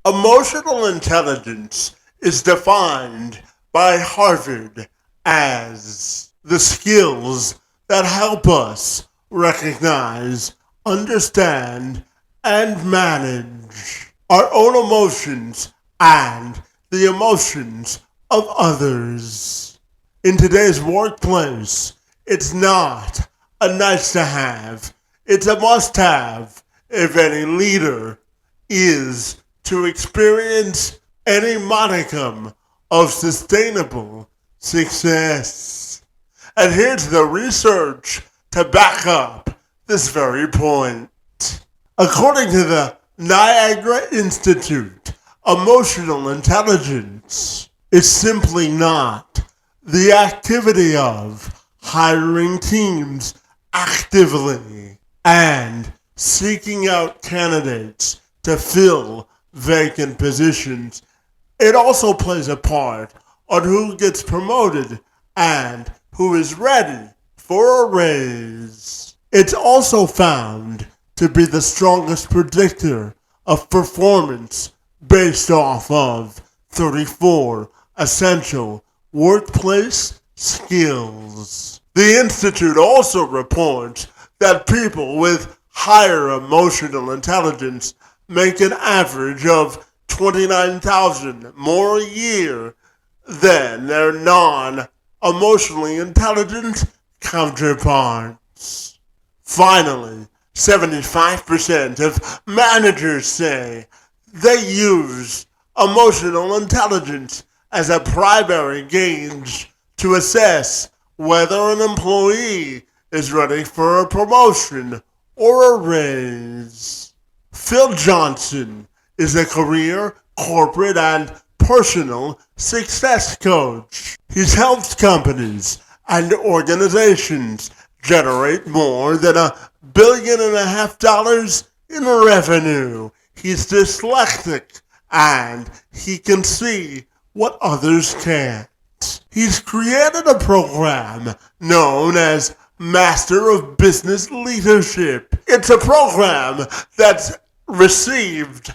Emotional intelligence is defined by Harvard as the skills that help us recognize, understand, and manage our own emotions and the emotions of others. In today's workplace, it's not a nice to have, it's a must have if any leader is to experience any modicum of sustainable success. And here's the research to back up this very point. According to the Niagara Institute, emotional intelligence is simply not the activity of hiring teams actively and seeking out candidates to fill vacant positions. It also plays a part on who gets promoted and who is ready for a raise. It's also found to be the strongest predictor of performance based off of 34 essential workplace skills. The Institute also reports that people with higher emotional intelligence make an average of $29,000 more a year than their non-emotionally intelligent counterparts. Finally, 75% of managers say they use emotional intelligence as a primary gauge to assess whether an employee is ready for a promotion or a raise. Phill Johnson is a career, corporate, and personal success coach. He's helped companies and organizations generate more than $1.5 billion in revenue. He's dyslexic and he can see what others can't. He's created a program known as Master of Business Leadership. It's a program that's received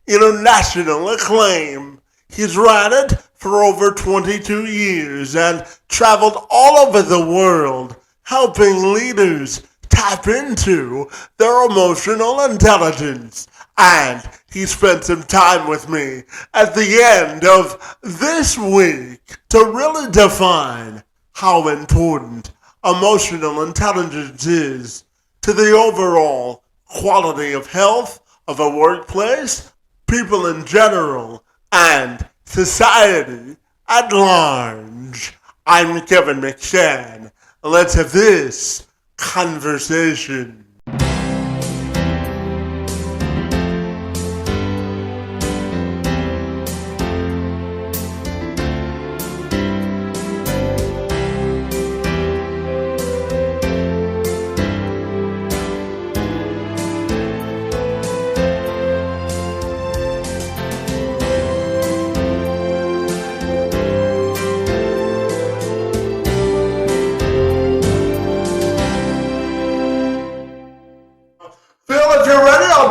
international acclaim. He's ran it for over 22 years and traveled all over the world, helping leaders tap into their emotional intelligence. And he spent some time with me at the end of this week to really define how important emotional intelligence is to the overall quality of health of a workplace, people in general, and society at large. I'm Kevin McShann. Let's have this conversation.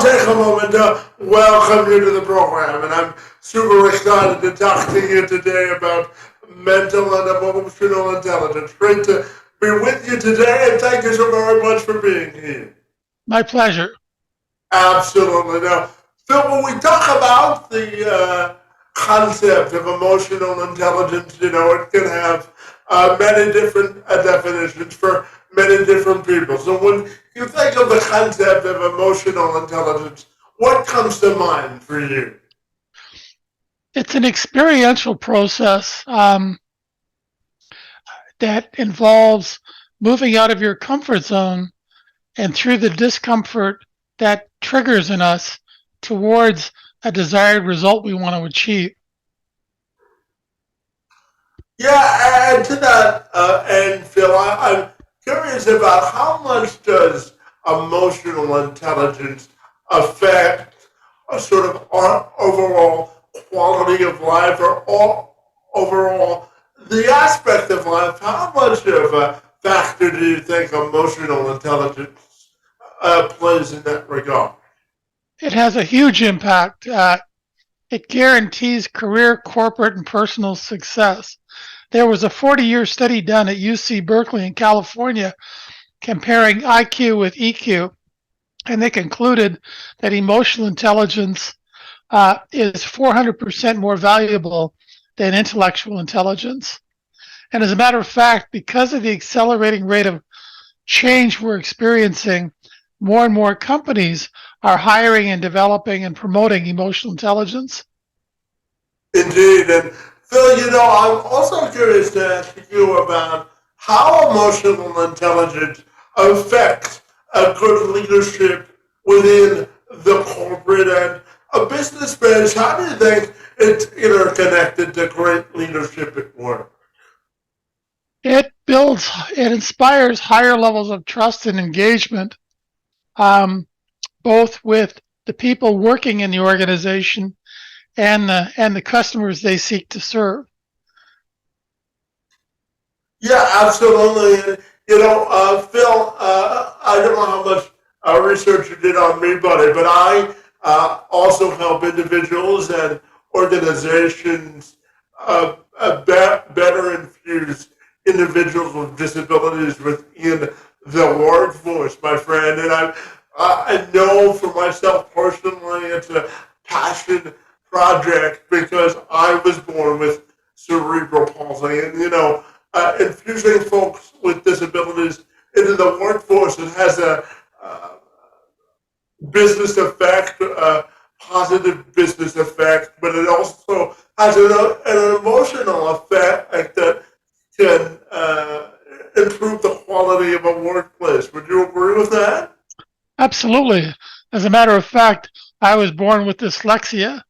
Take a moment to welcome you to the program, and I'm super excited to talk to you today about mental and emotional intelligence. Great to be with you today, and thank you so very much for being here. My pleasure. Absolutely. Now, Phill, when we talk about the concept of emotional intelligence, it can have many different definitions for many different people. So when you think of the concept of emotional intelligence, what comes to mind for you? It's an experiential process that involves moving out of your comfort zone and through the discomfort that triggers in us towards a desired result we want to achieve. Yeah, and to that end, Phill, I'm curious about how much does emotional intelligence affect a sort of our overall quality of life or overall the aspect of life? How much of a factor do you think emotional intelligence plays in that regard? It has a huge impact. It guarantees career, corporate, and personal success. There was a 40-year study done at UC Berkeley in California comparing IQ with EQ, and they concluded that emotional intelligence is 400% more valuable than intellectual intelligence. And as a matter of fact, because of the accelerating rate of change we're experiencing, more and more companies are hiring and developing and promoting emotional intelligence. Indeed. And Phill, I'm also curious to ask you about how emotional intelligence affects a good leadership within the corporate and a business space. How do you think it's interconnected to great leadership at work? It inspires higher levels of trust and engagement, both with the people working in the organization and the customers they seek to serve. Yeah, absolutely. Phill, I don't know how much research you did on me, buddy, but I also help individuals and organizations better infuse individuals with disabilities within the workforce, my friend. And I know for myself personally, it's a passion project because I was born with cerebral palsy, and infusing folks with disabilities into the workforce, it has a business effect, a positive business effect, but it also has an emotional effect that can improve the quality of a workplace. Would you agree with that? Absolutely. As a matter of fact, I was born with dyslexia,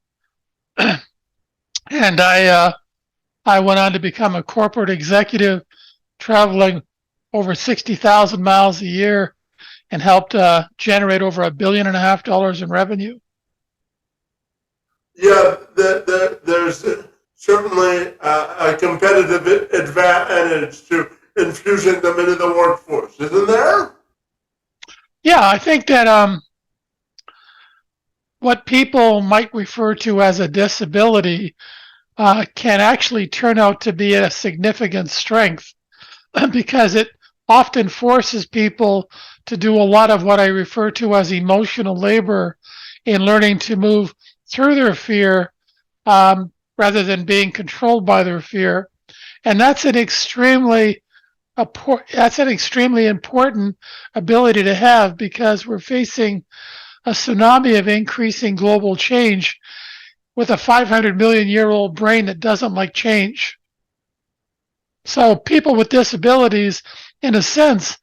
and I went on to become a corporate executive, traveling over 60,000 miles a year, and helped generate over $1.5 billion in revenue. Yeah, there's certainly a competitive advantage to infusing them into the workforce, isn't there? Yeah, I think that what people might refer to as a disability can actually turn out to be a significant strength because it often forces people to do a lot of what I refer to as emotional labor in learning to move through their fear rather than being controlled by their fear. And that's an extremely important ability to have because we're facing a tsunami of increasing global change with a 500 million year old brain that doesn't like change. So people with disabilities, in a sense,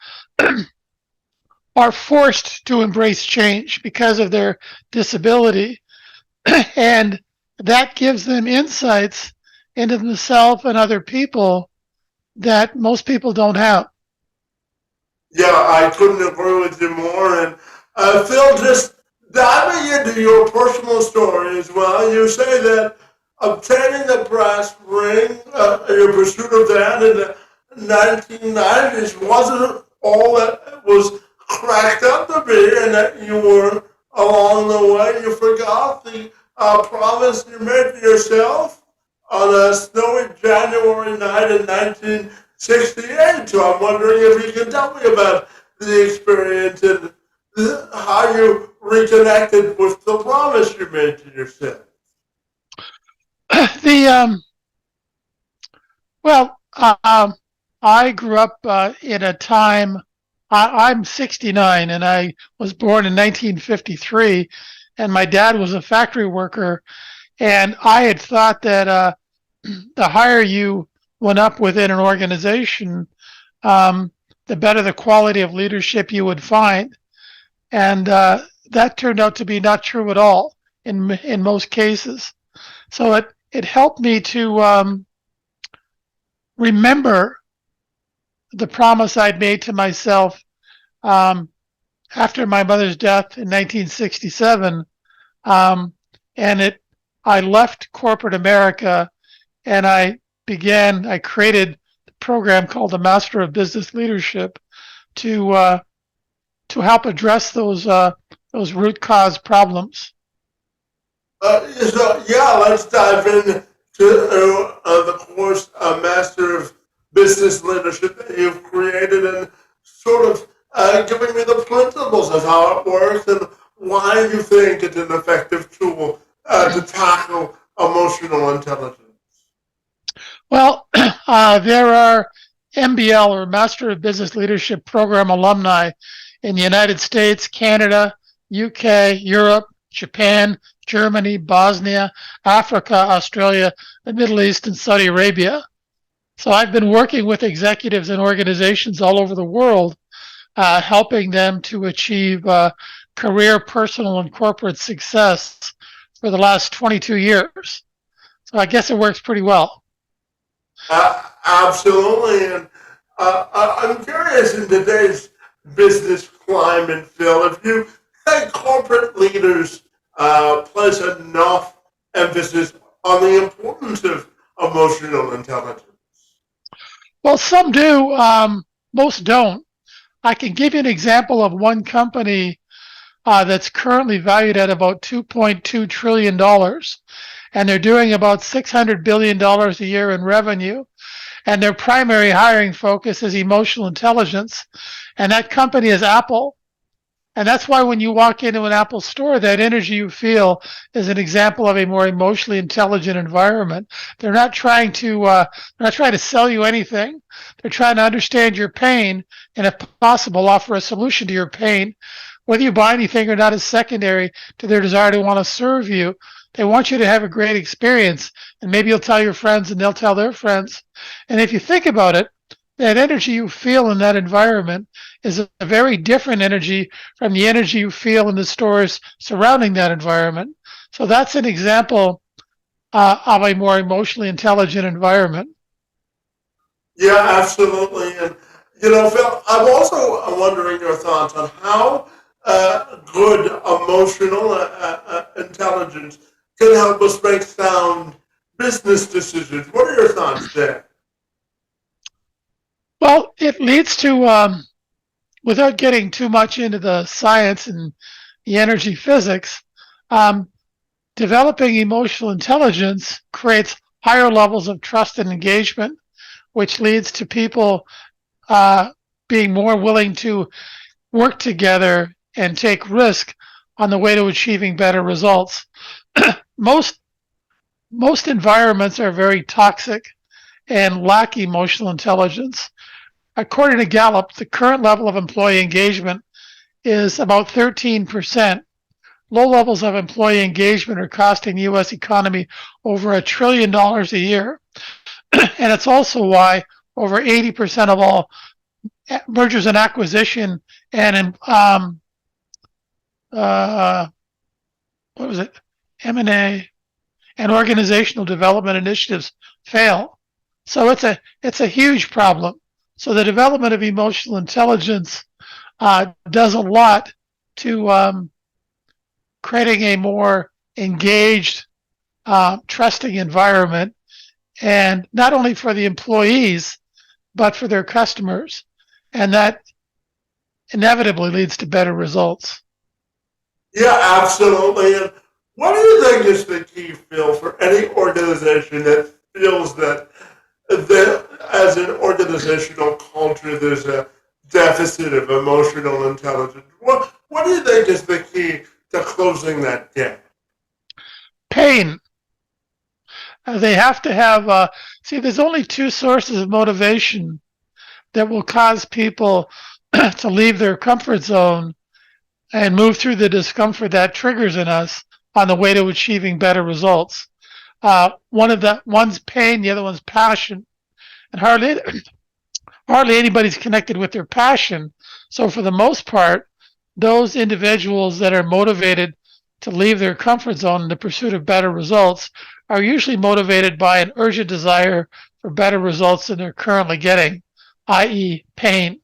are forced to embrace change because of their disability. And that gives them insights into themselves and other people that most people don't have. Yeah, I couldn't agree with you more. And Phill, just diving into your personal story as well, you say that obtaining the brass ring, your pursuit of that in the 1990s wasn't all that was cracked up to be, and that you were along the way, you forgot the promise you made to yourself on a snowy January night in 1968. So I'm wondering if you can tell me about the experience and how you reconnected with the promise you made to yourself. The well, I grew up in a time. I'm 69, and I was born in 1953, and my dad was a factory worker, and I had thought that the higher you went up within an organization, the better the quality of leadership you would find, and that turned out to be not true at all in most cases. So it helped me to remember the promise I'd made to myself after my mother's death in 1967, and I left corporate America and I created a program called the Master of Business Leadership to help address those root cause problems. So yeah, let's dive into the course, Master of Business Leadership that you've created, and sort of giving me the principles of how it works and why you think it's an effective tool to tackle emotional intelligence. Well, there are MBL or Master of Business Leadership Program alumni in the United States, Canada, UK, Europe, Japan, Germany, Bosnia, Africa, Australia, the Middle East, and Saudi Arabia. So I've been working with executives and organizations all over the world, helping them to achieve career, personal, and corporate success for the last 22 years. So I guess it works pretty well. Absolutely. And I'm curious in today's business climate, Phil, if you think corporate leaders place enough emphasis on the importance of emotional intelligence. Well, some do, most don't. I can give you an example of one company that's currently valued at about $2.2 trillion, and they're doing about $600 billion a year in revenue. And their primary hiring focus is emotional intelligence. And that company is Apple. And that's why when you walk into an Apple store, that energy you feel is an example of a more emotionally intelligent environment. They're not trying to sell you anything. They're trying to understand your pain and, if possible, offer a solution to your pain. Whether you buy anything or not is secondary to their desire to want to serve you. They want you to have a great experience, and maybe you'll tell your friends and they'll tell their friends. And if you think about it, that energy you feel in that environment is a very different energy from the energy you feel in the stores surrounding that environment. So that's an example of a more emotionally intelligent environment. Yeah, absolutely. And, Phil, I'm also wondering your thoughts on how good emotional intelligence can help us make sound business decisions. What are your thoughts there? Well, it leads to, without getting too much into the science and the energy physics, developing emotional intelligence creates higher levels of trust and engagement, which leads to people being more willing to work together and take risk on the way to achieving better results. Most environments are very toxic and lack emotional intelligence. According to Gallup, the current level of employee engagement is about 13%. Low levels of employee engagement are costing the U.S. economy over $1 trillion a year. And it's also why over 80% of all mergers and acquisition and M&A and organizational development initiatives fail. So it's a huge problem. So the development of emotional intelligence does a lot to creating a more engaged, trusting environment, and not only for the employees, but for their customers. And that inevitably leads to better results. Yeah, absolutely. And what do you think is the key, Phil, for any organization that feels that as an organizational culture there's a deficit of emotional intelligence? What do you think is the key to closing that gap? Pain. They have to have, there's only two sources of motivation that will cause people to leave their comfort zone and move through the discomfort that triggers in us on the way to achieving better results. One's pain, the other one's passion. And hardly anybody's connected with their passion. So for the most part, those individuals that are motivated to leave their comfort zone in the pursuit of better results are usually motivated by an urgent desire for better results than they're currently getting, i.e. pain.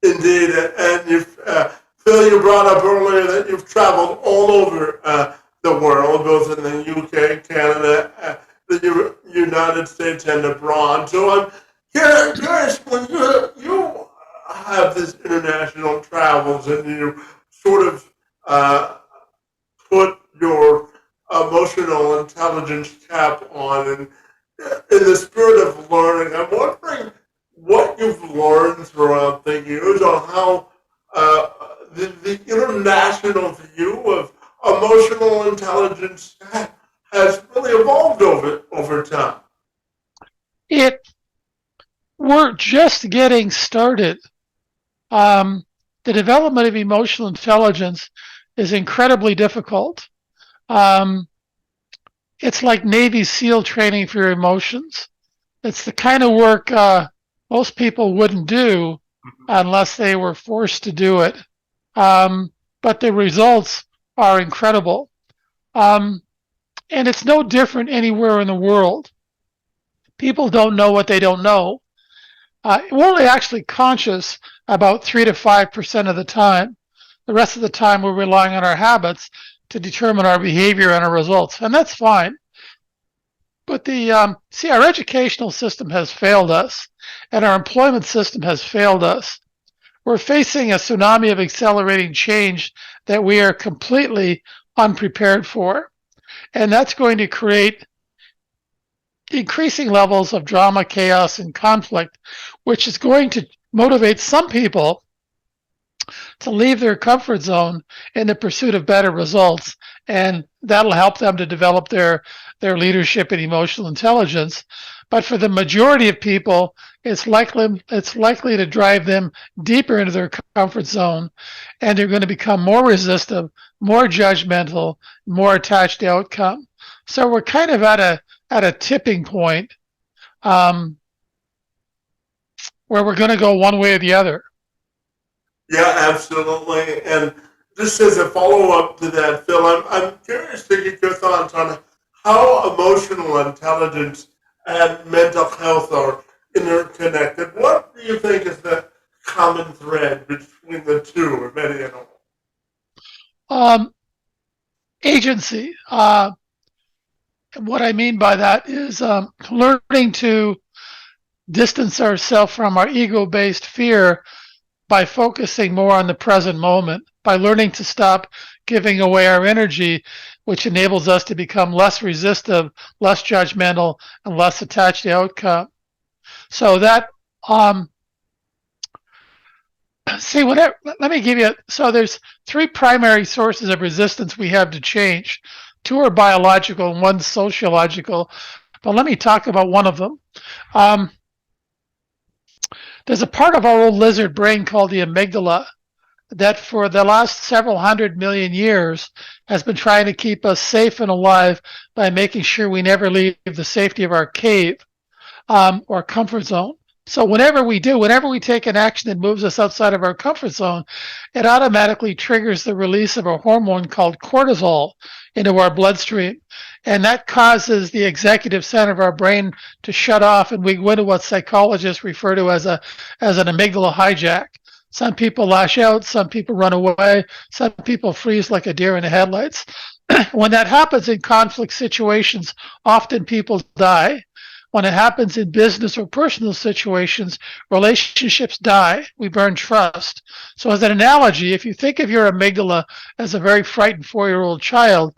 Indeed. And Phil, you brought up earlier that you've traveled all over the world, both in the UK, Canada, the United States, and abroad. So I'm curious, when you have this international travels and you sort of put your emotional intelligence cap on, and in the spirit of learning, I'm wondering what you've learned throughout the years on how the international view of emotional intelligence has really evolved over time. It We're just getting started. The development of emotional intelligence is incredibly difficult. Um, it's like Navy SEAL training for your emotions. It's the kind of work most people wouldn't do unless they were forced to do it. But the results are incredible. Um, and it's no different anywhere in the world. People don't know what they don't know. We're only actually conscious about 3 to 5% of the time. The rest of the time, we're relying on our habits to determine our behavior and our results, and that's fine. But our educational system has failed us, and our employment system has failed us. We're facing a tsunami of accelerating change that we are completely unprepared for, and that's going to create increasing levels of drama, chaos, and conflict, which is going to motivate some people to leave their comfort zone in the pursuit of better results, and that'll help them to develop their leadership and emotional intelligence. But for the majority of people, it's likely to drive them deeper into their comfort zone, and they're going to become more resistive, more judgmental, more attached to outcome. So we're kind of at a tipping point where we're going to go one way or the other. Yeah, absolutely. And just as a follow up to that, Phill, I'm curious to get your thoughts on how emotional intelligence and mental health are interconnected. What do you think is the common thread between the two, if any at all? Agency. What I mean by that is learning to distance ourselves from our ego based fear by focusing more on the present moment, by learning to stop giving away our energy, which enables us to become less resistive, less judgmental, and less attached to outcome. So that, let me give you, so there's three primary sources of resistance we have to change. Two are biological and one's sociological, but let me talk about one of them. There's a part of our old lizard brain called the amygdala that for the last several 100 million years has been trying to keep us safe and alive by making sure we never leave the safety of our cave or comfort zone. So whenever we take an action that moves us outside of our comfort zone, it automatically triggers the release of a hormone called cortisol into our bloodstream. And that causes the executive center of our brain to shut off, and we go into what psychologists refer to as an amygdala hijack. Some people lash out, some people run away, some people freeze like a deer in the headlights. When that happens in conflict situations, often people die. When it happens in business or personal situations, relationships die. We burn trust. So as an analogy, if you think of your amygdala as a very frightened 4-year-old child,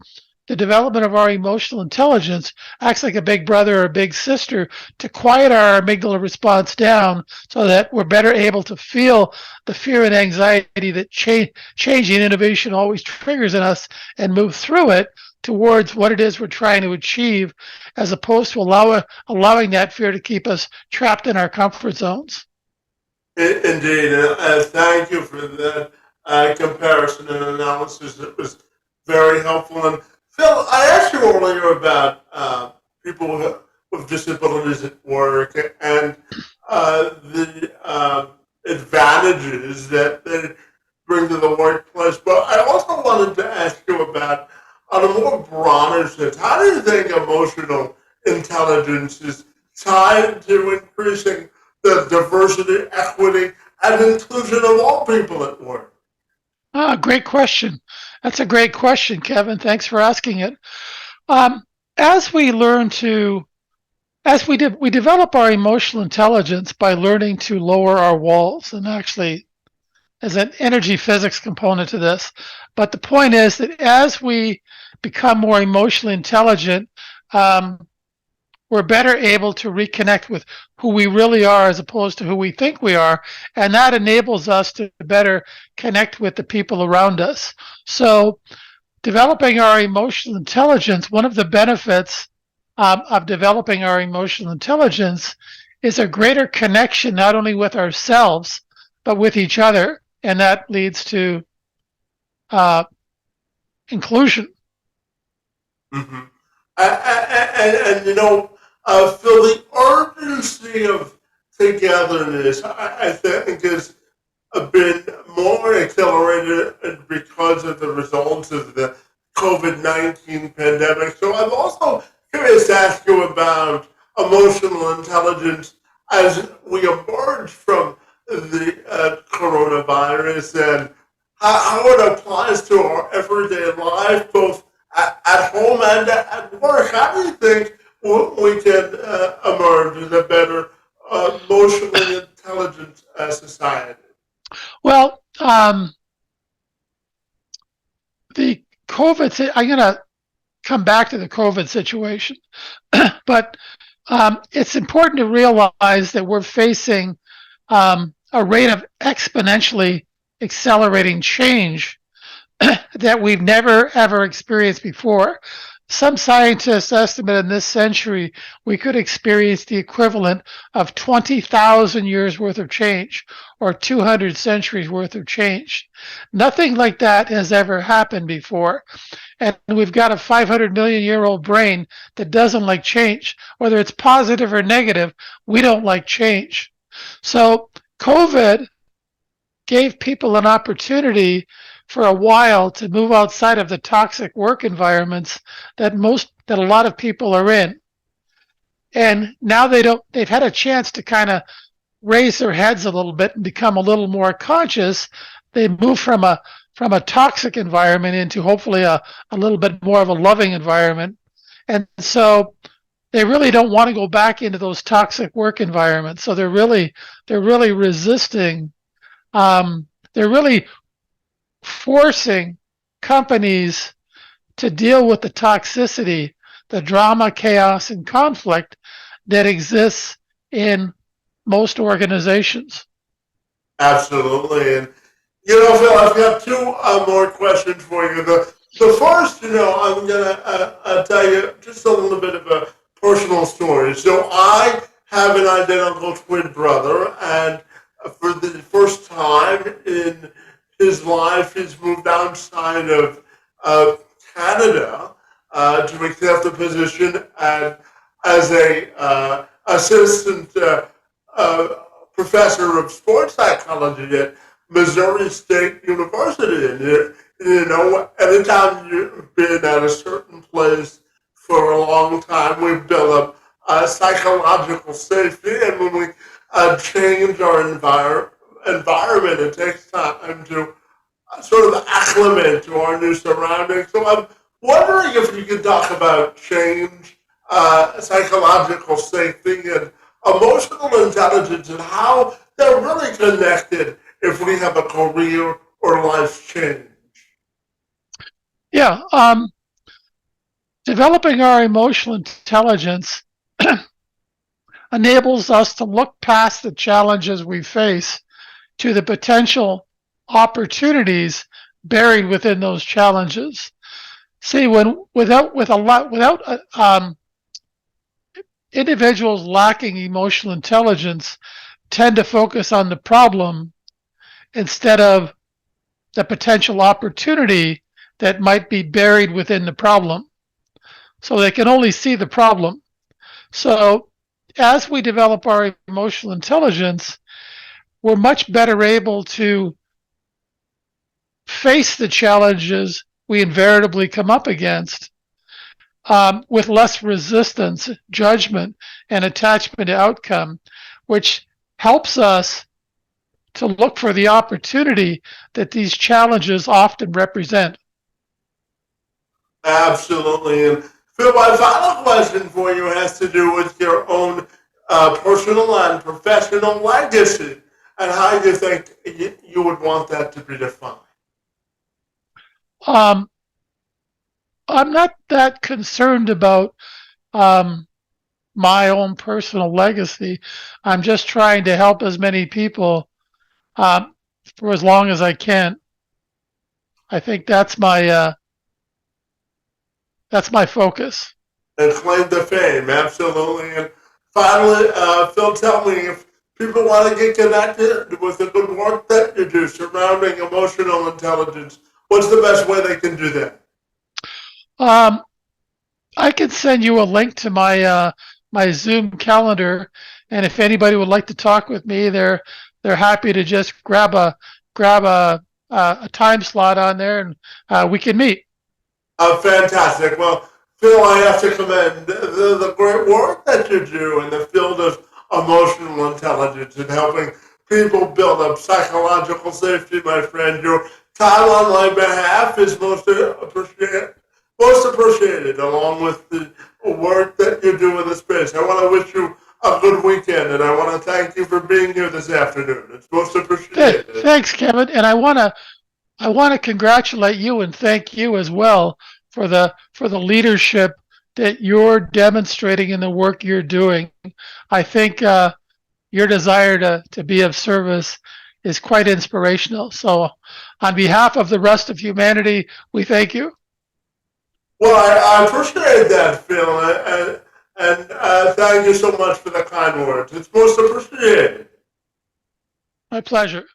the development of our emotional intelligence acts like a big brother or a big sister to quiet our amygdala response down so that we're better able to feel the fear and anxiety that changing innovation always triggers in us and move through it towards what it is we're trying to achieve, as opposed to allowing that fear to keep us trapped in our comfort zones. Indeed. Thank you for that comparison and analysis. It was very helpful. And Phill, I asked you earlier about people with disabilities at work and the advantages that they bring to the workplace. But I also wanted to ask you about, on a more broader sense, how do you think emotional intelligence is tied to increasing the diversity, equity, and inclusion of all people at work? Great question. That's a great question, Kevin. Thanks for asking it. As we develop our emotional intelligence by learning to lower our walls, and actually there's an energy physics component to this. But the point is that as we become more emotionally intelligent, we're better able to reconnect with who we really are as opposed to who we think we are. And that enables us to better connect with the people around us. So, developing our emotional intelligence, one of the benefits of developing our emotional intelligence is a greater connection not only with ourselves, but with each other. And that leads to uh, inclusion. Mm-hmm. And you know, Phil, the urgency of togetherness, I think, has been more accelerated because of the results of the COVID-19 pandemic. So I'm also curious to ask you about emotional intelligence as we emerge from the coronavirus and how it applies to our everyday life, both at home and at work. How do you think we can emerge as a better emotionally intelligent society? Well, the COVID, I'm going to come back to the COVID situation, but it's important to realize that we're facing a rate of exponentially accelerating change that we've never ever experienced before. Some scientists estimate in this century we could experience the equivalent of 20,000 years worth of change or 200 centuries worth of change. Nothing like that has ever happened before. And we've got a 500 million year old brain that doesn't like change. Whether it's positive or negative, we don't like change. So, COVID gave people an opportunity for a while to move outside of the toxic work environments that a lot of people are in. And now they've had a chance to kind of raise their heads a little bit and become a little more conscious. They move from a toxic environment into hopefully a little bit more of a loving environment. And so they really don't want to go back into those toxic work environments. So they're really resisting. They're really forcing companies to deal with the toxicity, the drama, chaos, and conflict that exists in most organizations. Absolutely. And, you know, Phil, I've got two more questions for you. The first, you know, I'm going to tell you just a little bit of a personal story. So I have an identical twin brother, and for the first time in his life, he's moved outside of Canada to accept a position as a assistant uh, professor of sports psychology at Missouri State University. And you know, anytime you've been at a certain place for a long time, we've built up psychological safety. And when we change our environment, it takes time to sort of acclimate to our new surroundings. So I'm wondering if you could talk about change, psychological safety, and emotional intelligence, and how they're really connected if we have a career or life change. Yeah, developing our emotional intelligence enables us to look past the challenges we face to the potential opportunities buried within those challenges. See, without individuals lacking emotional intelligence tend to focus on the problem instead of the potential opportunity that might be buried within the problem. So they can only see the problem. So as we develop our emotional intelligence, we're much better able to face the challenges we invariably come up against with less resistance, judgment, and attachment to outcome, which helps us to look for the opportunity that these challenges often represent. Absolutely. And Phil, my final question for you has to do with your own personal and professional legacy and how you think you would want that to be defined. Um, I'm not that concerned about um, my own personal legacy. I'm just trying to help as many people um, for as long as I can. I think that's my focus. And claim the fame, absolutely. And finally, Phil, tell me if people want to get connected with the good work that you do surrounding emotional intelligence, what's the best way they can do that? Um, I can send you a link to my Zoom calendar, and if anybody would like to talk with me, they're happy to just grab a time slot on there, and we can meet. Fantastic. Well, Phil, I have to commend the great work that you do in the field of emotional intelligence and helping people build up psychological safety, my friend. Your time on my behalf is most appreciated, along with the work that you do in the space. I want to wish you a good weekend, and I want to thank you for being here this afternoon. It's most appreciated. Thanks, Kevin, and I want to congratulate you and thank you as well for the leadership that you're demonstrating in the work you're doing. I think your desire to be of service is quite inspirational. So, on behalf of the rest of humanity, we thank you. Well, I appreciate that, Phil, and thank you so much for the kind words. It's most appreciated. My pleasure.